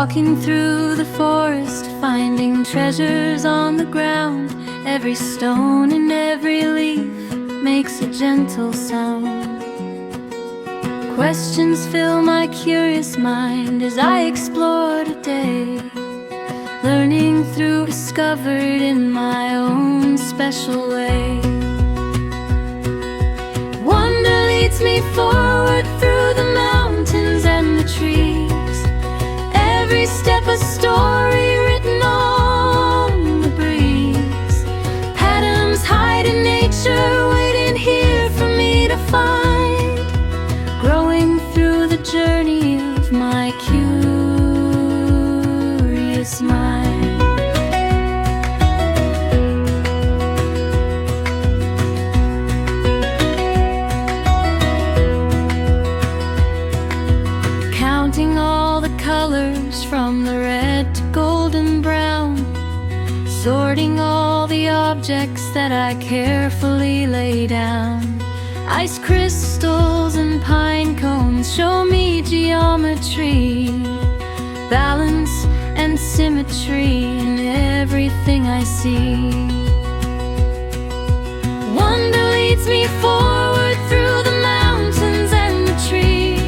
Walking through the forest, finding treasures on the ground. Every stone and every leaf makes a gentle sound. Questions fill my curious mind as I explore today, learning through discovered in my own special way. Wonder leads me forward through the mountains and the trees. Every step a story written on the breeze. Patterns hide in nature, waiting here for me to find. Growing through the journey of my curious mind. Counting all the colors from the red to golden brown, sorting all the objects that I carefully lay down. Ice crystals and pine cones show me geometry, balance and symmetry in everything I see. Wonder leads me forward through the mountains and the trees.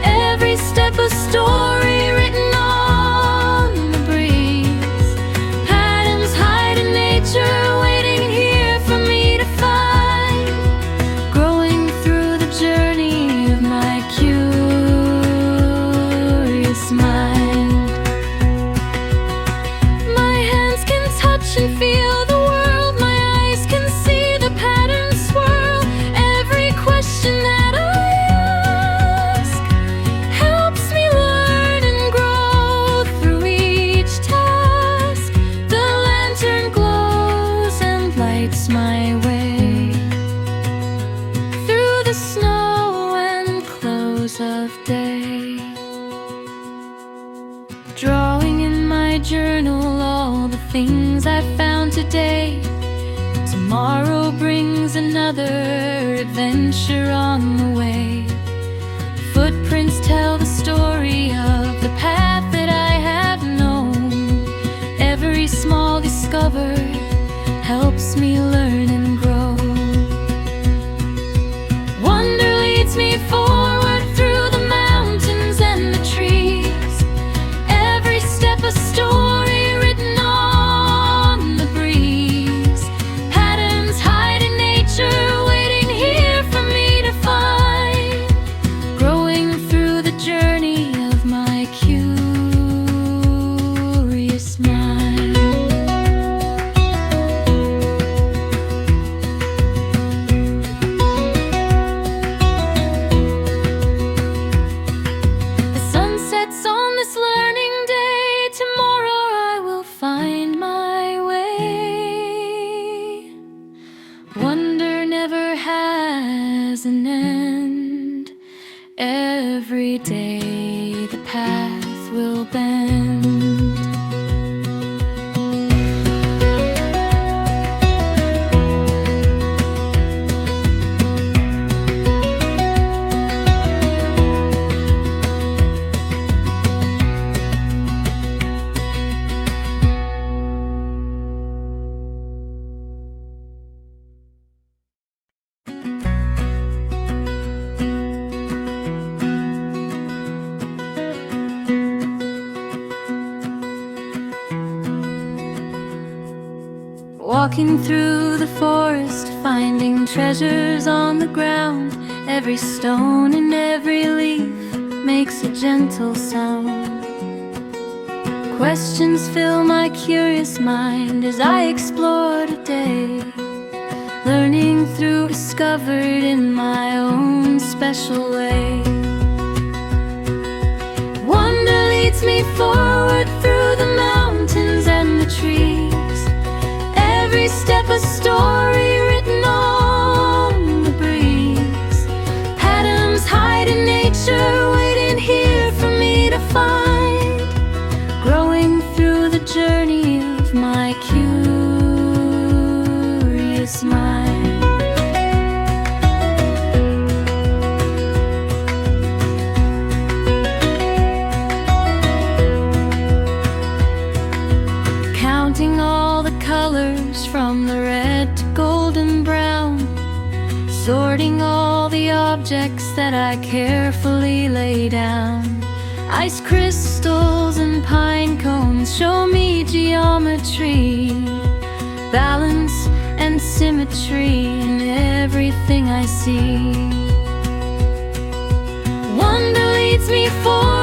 Every step a story written on the breeze. Patterns hide in nature, waiting here for me to find. Growing through the journey of my curious mind. My hands can touch and feel the world. My eyes can see the patterns swirl. Every question that I ask helps me learn and grow through each task. The lantern glows and lights my way through the snow and close of day. Drawing in my journal all the things I found today. Tomorrow brings another adventure on the way. Footprints tell the story of the path that I have known. Every small discovered helps me learn and grow. Wonder leads me forward through the mountains and the trees. Every step a story written on the breeze. Patterns hide in nature, waiting here for me to find. Growing through the journey of my curious mind. The sun sets on this learning day. Tomorrow I will find my way. Wonder never has an end. Every day the path will bend. Walking through the forest, finding treasures on the ground. Every stone and every leaf makes a gentle sound. Questions fill my curious mind as I explore today, learning through discovered in my own special way. Wonder leads me forward through the mountains and the trees. Every step a story written on the breeze. Patterns hide in nature, waiting here for me to find. Growing through the journey of my curious mind. sorting all the objects that I carefully lay down. Ice crystals and pine cones show me geometry, balance and symmetry in everything I see. Wonder leads me forward,